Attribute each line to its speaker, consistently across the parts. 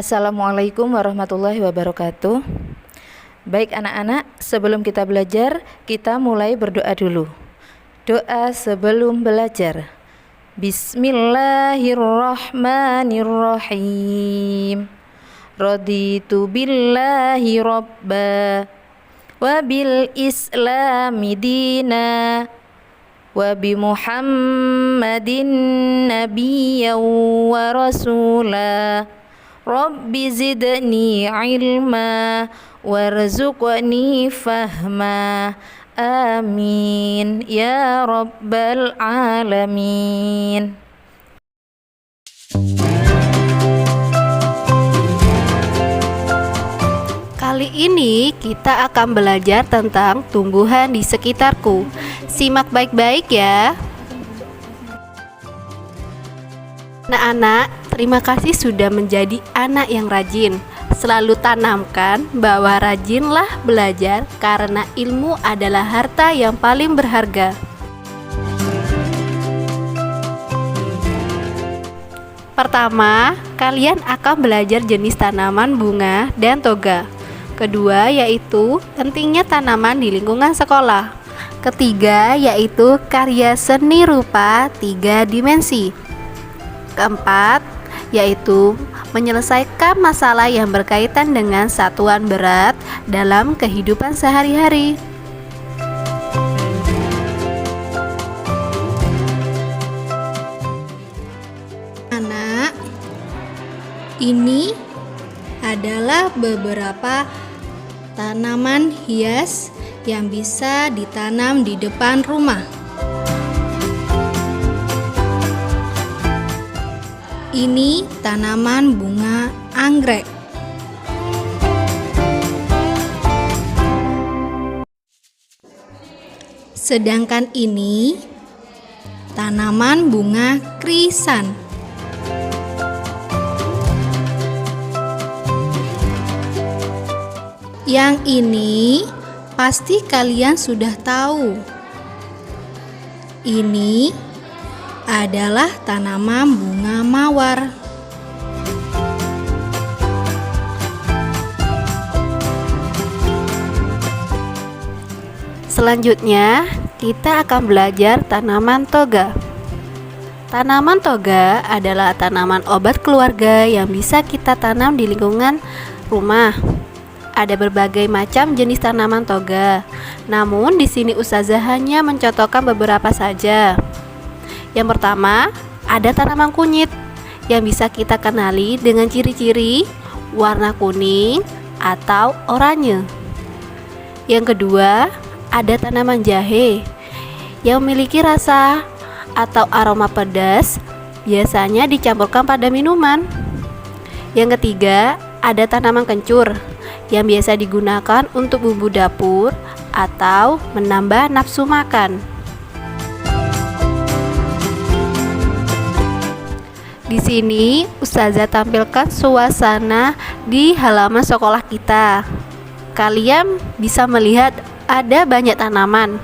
Speaker 1: Assalamualaikum warahmatullahi wabarakatuh. Baik anak-anak, sebelum kita belajar, kita mulai berdoa dulu. Doa sebelum belajar. Bismillahirrahmanirrahim. Raditu billahi rabba wa bil islami dina wa bi Muhammadin nabiyyan wa rasula. Rabbi zidni ilma warzuqni fahma. Amin ya rabbal alamin.
Speaker 2: Kali ini kita akan belajar tentang tumbuhan di sekitarku. Simak baik-baik ya. Anak-anak, terima kasih sudah menjadi anak yang rajin. Selalu tanamkan bahwa rajinlah belajar karena ilmu adalah harta yang paling berharga. Pertama, kalian akan belajar jenis tanaman bunga dan toga. Kedua, yaitu pentingnya tanaman di lingkungan sekolah. Ketiga, yaitu karya seni rupa 3 dimensi. Keempat, yaitu menyelesaikan masalah yang berkaitan dengan satuan berat dalam kehidupan sehari-hari. Anak, ini adalah beberapa tanaman hias yang bisa ditanam di depan rumah. Ini tanaman bunga anggrek. Sedangkan ini tanaman bunga krisan. Yang ini pasti kalian sudah tahu. Ini adalah tanaman bunga mawar. Selanjutnya, kita akan belajar tanaman toga. Tanaman toga adalah tanaman obat keluarga yang bisa kita tanam di lingkungan rumah. Ada berbagai macam jenis tanaman toga. Namun di sini Ustazah hanya mencontohkan beberapa saja. Yang pertama, ada tanaman kunyit yang bisa kita kenali dengan ciri-ciri warna kuning atau oranye. Yang kedua, ada tanaman jahe yang memiliki rasa atau aroma pedas, biasanya dicampurkan pada minuman. Yang ketiga, ada tanaman kencur yang biasa digunakan untuk bumbu dapur atau menambah nafsu makan. Di sini Ustazah tampilkan suasana di halaman sekolah kita. Kalian bisa melihat ada banyak tanaman.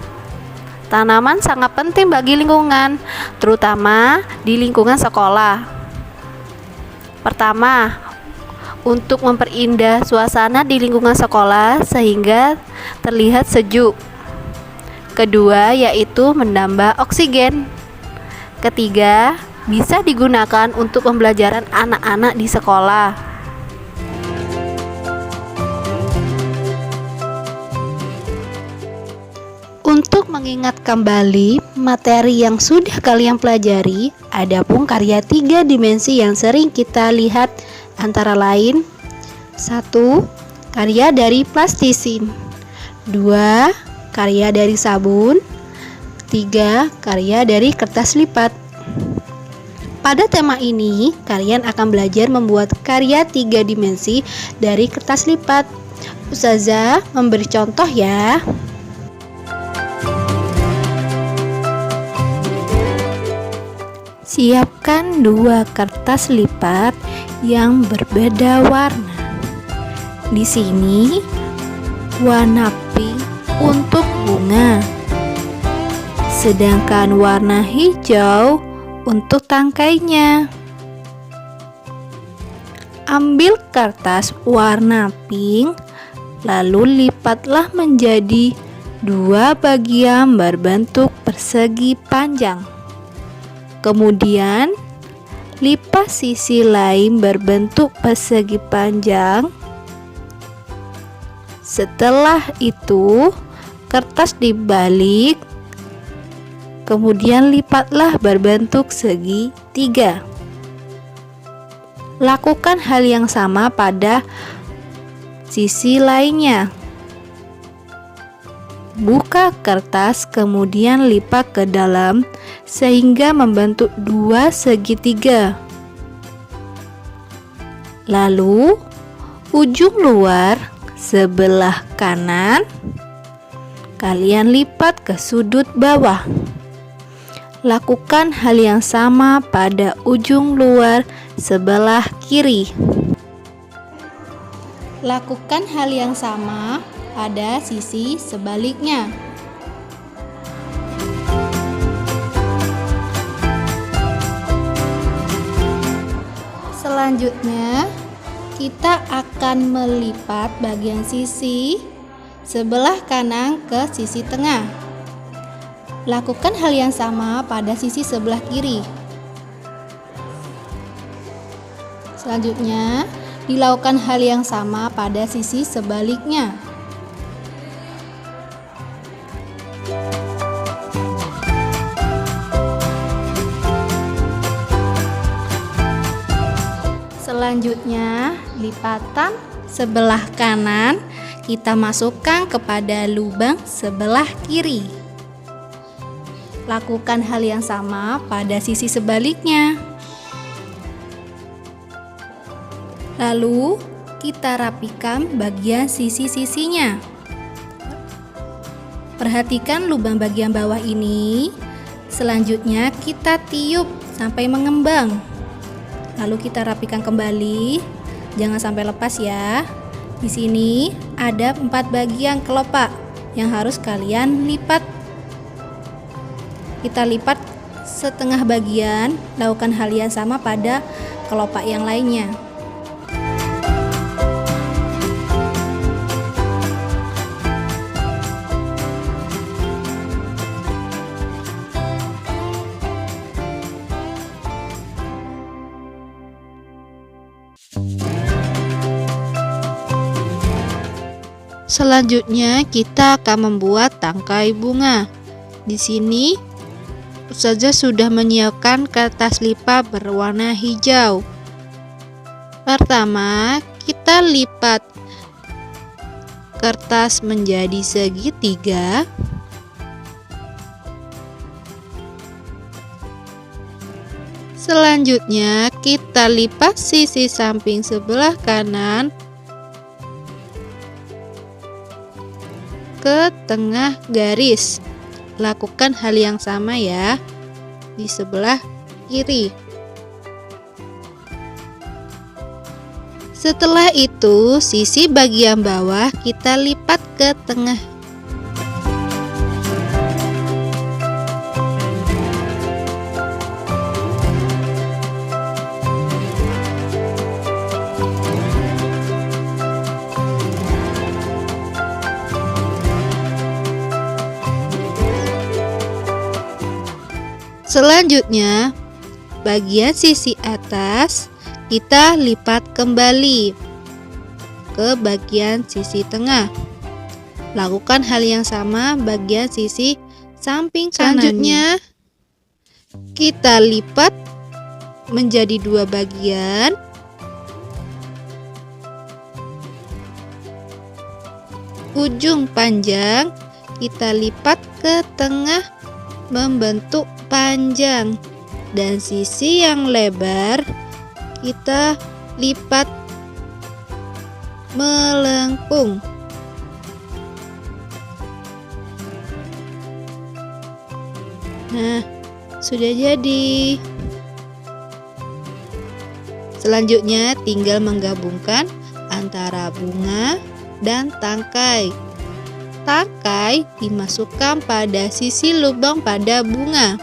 Speaker 2: Tanaman sangat penting bagi lingkungan, terutama di lingkungan sekolah. Pertama, untuk memperindah suasana di lingkungan sekolah sehingga terlihat sejuk. Kedua, yaitu menambah oksigen. Ketiga, bisa digunakan untuk pembelajaran anak-anak di sekolah. Untuk mengingat kembali materi yang sudah kalian pelajari, ada pun karya 3 dimensi yang sering kita lihat antara lain: 1. Karya dari plastisin. 2. Karya dari sabun. 3. Karya dari kertas lipat. Pada tema ini, kalian akan belajar membuat karya 3 dimensi dari kertas lipat. Ustazah memberi contoh ya. Siapkan 2 kertas lipat yang berbeda warna. Di sini warna pink untuk bunga, sedangkan warna hijau untuk tangkainya. Ambil kertas warna pink, lalu lipatlah menjadi 2 bagian berbentuk persegi panjang. Kemudian, lipat sisi lain berbentuk persegi panjang. Setelah itu, kertas dibalik, kemudian lipatlah berbentuk segitiga. Lakukan hal yang sama pada sisi lainnya. Buka kertas, kemudian lipat ke dalam sehingga membentuk 2 segitiga. Lalu, ujung luar sebelah kanan kalian lipat ke sudut bawah. Lakukan hal yang sama pada ujung luar sebelah kiri. Lakukan hal yang sama pada sisi sebaliknya. Selanjutnya, kita akan melipat bagian sisi sebelah kanan ke sisi tengah. Lakukan hal yang sama pada sisi sebelah kiri. Selanjutnya, dilakukan hal yang sama pada sisi sebaliknya. Selanjutnya, lipatan sebelah kanan kita masukkan kepada lubang sebelah kiri. Lakukan hal yang sama pada sisi sebaliknya. Lalu, kita rapikan bagian sisi-sisinya. Perhatikan lubang bagian bawah ini. Selanjutnya, kita tiup sampai mengembang. Lalu kita rapikan kembali, jangan sampai lepas ya. Di sini ada 4 bagian kelopak yang harus kalian lipat. Kita lipat setengah bagian, lakukan hal yang sama pada kelopak yang lainnya. Selanjutnya kita akan membuat tangkai bunga. Di sini Ustazah sudah menyiapkan kertas lipat berwarna hijau. Pertama, kita lipat kertas menjadi segitiga. Selanjutnya, kita lipat sisi samping sebelah kanan ke tengah garis. Lakukan hal yang sama ya di sebelah kiri. Setelah itu, sisi bagian bawah kita lipat ke tengah. Selanjutnya, bagian sisi atas kita lipat kembali ke bagian sisi tengah. Lakukan hal yang sama bagian sisi samping kanannya. Selanjutnya, kita lipat menjadi 2 bagian. Ujung panjang kita lipat ke tengah membentuk panjang, dan sisi yang lebar kita lipat melengkung. Nah, sudah jadi. Selanjutnya tinggal menggabungkan antara bunga dan tangkai. Tangkai dimasukkan pada sisi lubang pada bunga.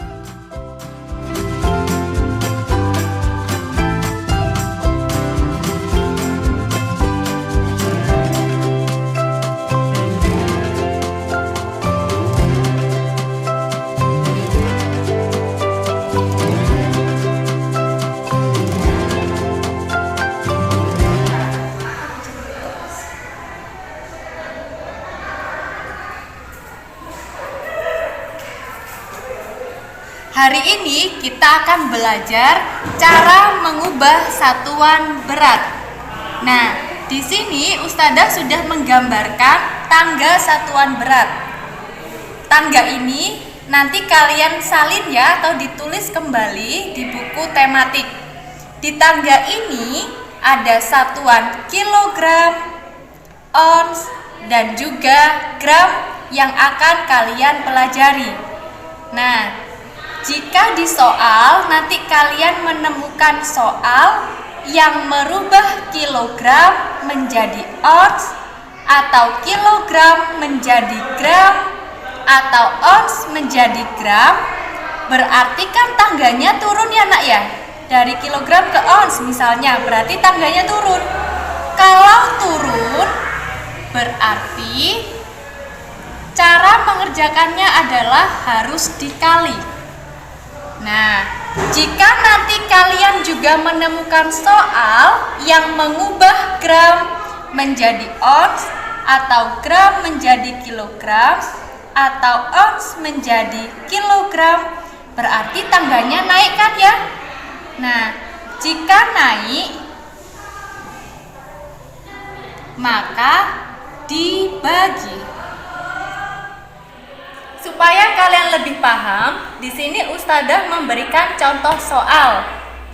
Speaker 1: Hari ini kita akan belajar cara mengubah satuan berat. Nah, di sini Ustadzah sudah menggambarkan tangga satuan berat. Tangga ini nanti kalian salin ya atau ditulis kembali di buku tematik. Di tangga ini ada satuan kilogram, ons, dan juga gram yang akan kalian pelajari. Nah, jika di soal nanti kalian menemukan soal yang merubah kilogram menjadi ons atau kilogram menjadi gram atau ons menjadi gram, berarti kan tangganya turun ya nak ya, dari kilogram ke ons misalnya, berarti tangganya turun. Kalau turun berarti cara mengerjakannya adalah harus dikali. Nah, jika nanti kalian juga menemukan soal yang mengubah gram menjadi ons atau gram menjadi kilogram atau ons menjadi kilogram, berarti tangganya naik kan ya? Nah, jika naik maka dibagi. Supaya kalian lebih paham, di sini Ustadzah memberikan contoh soal.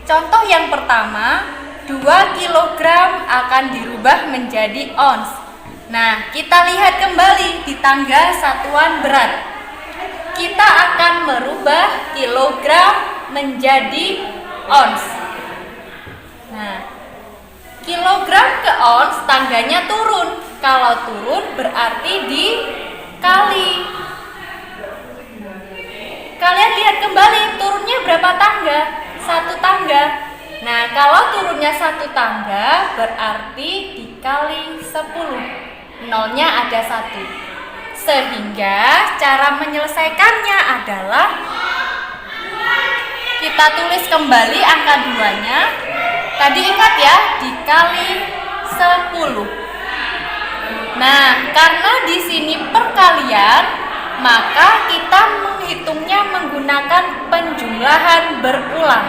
Speaker 1: Contoh yang pertama, 2 kg akan dirubah menjadi ons. Nah, kita lihat kembali di tangga satuan berat. Kita akan merubah kilogram menjadi ons. Nah, kilogram ke ons tangganya turun. Kalau turun berarti dikali. Kalian lihat kembali turunnya berapa tangga? 1 tangga. Nah, kalau turunnya 1 tangga berarti dikali 10. Nolnya ada 1. Sehingga cara menyelesaikannya adalah kita tulis kembali angka 2-nya. Tadi ingat ya, dikali 10. Nah, karena di sini perkalian, maka kita menghitungnya menggunakan penjumlahan berulang,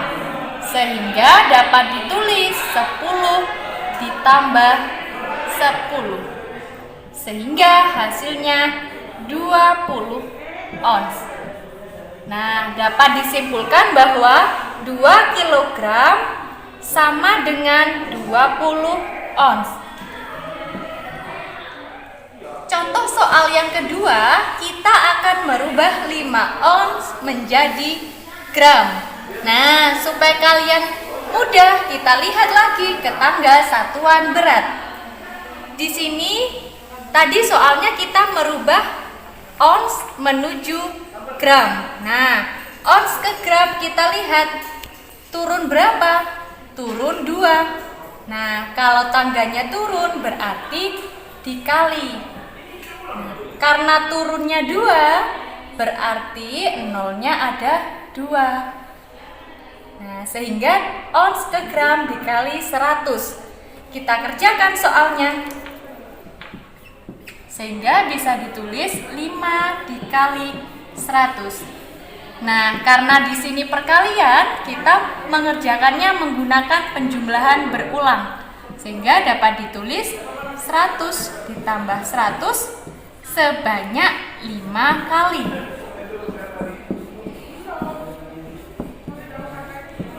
Speaker 1: sehingga dapat ditulis 10 ditambah 10, sehingga hasilnya 20 ons. Nah, dapat disimpulkan bahwa 2 kg sama dengan 20 ons. Contoh soal yang kedua, kita akan merubah 5 ons menjadi gram. Nah, supaya kalian mudah, kita lihat lagi ke tangga satuan berat. Di sini tadi soalnya kita merubah ons menuju gram. Nah, ons ke gram kita lihat turun berapa? Turun 2. Nah, kalau tangganya turun berarti dikali. Karena turunnya 2, berarti nolnya ada 2. Nah, sehingga ons ke gram dikali 100. Kita kerjakan soalnya. Sehingga bisa ditulis 5 dikali 100. Nah, karena di sini perkalian, kita mengerjakannya menggunakan penjumlahan berulang. Sehingga dapat ditulis 100 ditambah 100 sebanyak 5 kali.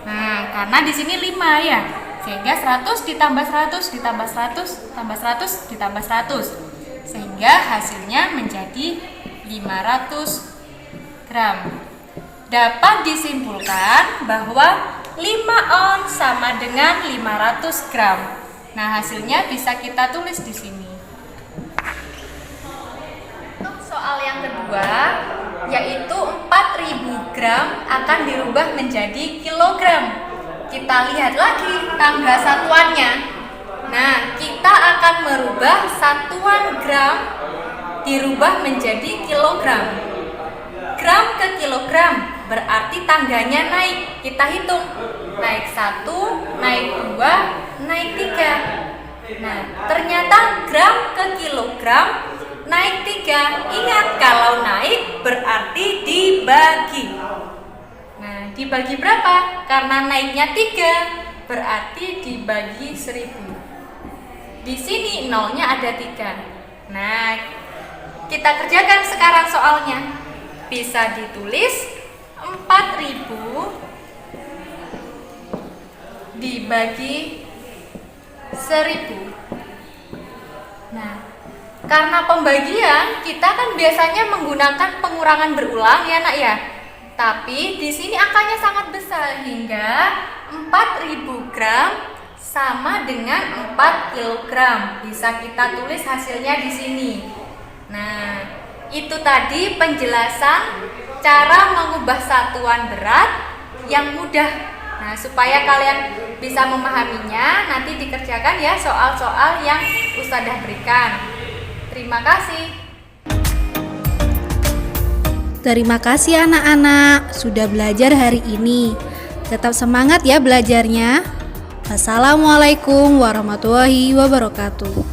Speaker 1: Nah, karena di sini 5 ya, sehingga 100 ditambah 100 ditambah 100 tambah 100 ditambah 100, sehingga hasilnya menjadi 500 gram. Dapat disimpulkan bahwa 5 ons sama dengan 500 gram. Nah, hasilnya bisa kita tulis di sini. Soal yang kedua, yaitu 4000 gram akan dirubah menjadi kilogram. Kita lihat lagi tangga satuannya. Nah, kita akan merubah satuan gram dirubah menjadi kilogram. Gram ke kilogram berarti tangganya naik. Kita hitung. Naik 1, naik 2, naik 3. Nah, ternyata gram ke kilogram naik 3. Ingat, kalau naik berarti dibagi. dibagi berapa? Karena naiknya 3, berarti dibagi 1000. Di sini nolnya ada 3. Nah, kita kerjakan sekarang soalnya. Bisa ditulis 4000 dibagi 1000. Nah, karena pembagian kita kan biasanya menggunakan pengurangan berulang ya nak ya. Tapi di sini angkanya sangat besar hingga 4000 gram sama dengan 4 kilogram. Bisa kita tulis hasilnya di sini. Nah, itu tadi penjelasan cara mengubah satuan berat yang mudah. Nah, supaya kalian bisa memahaminya, nanti dikerjakan ya soal-soal yang Ustadzah berikan. Terima kasih.
Speaker 2: Terima kasih anak-anak sudah belajar hari ini. Tetap semangat ya belajarnya. Wassalamualaikum warahmatullahi wabarakatuh.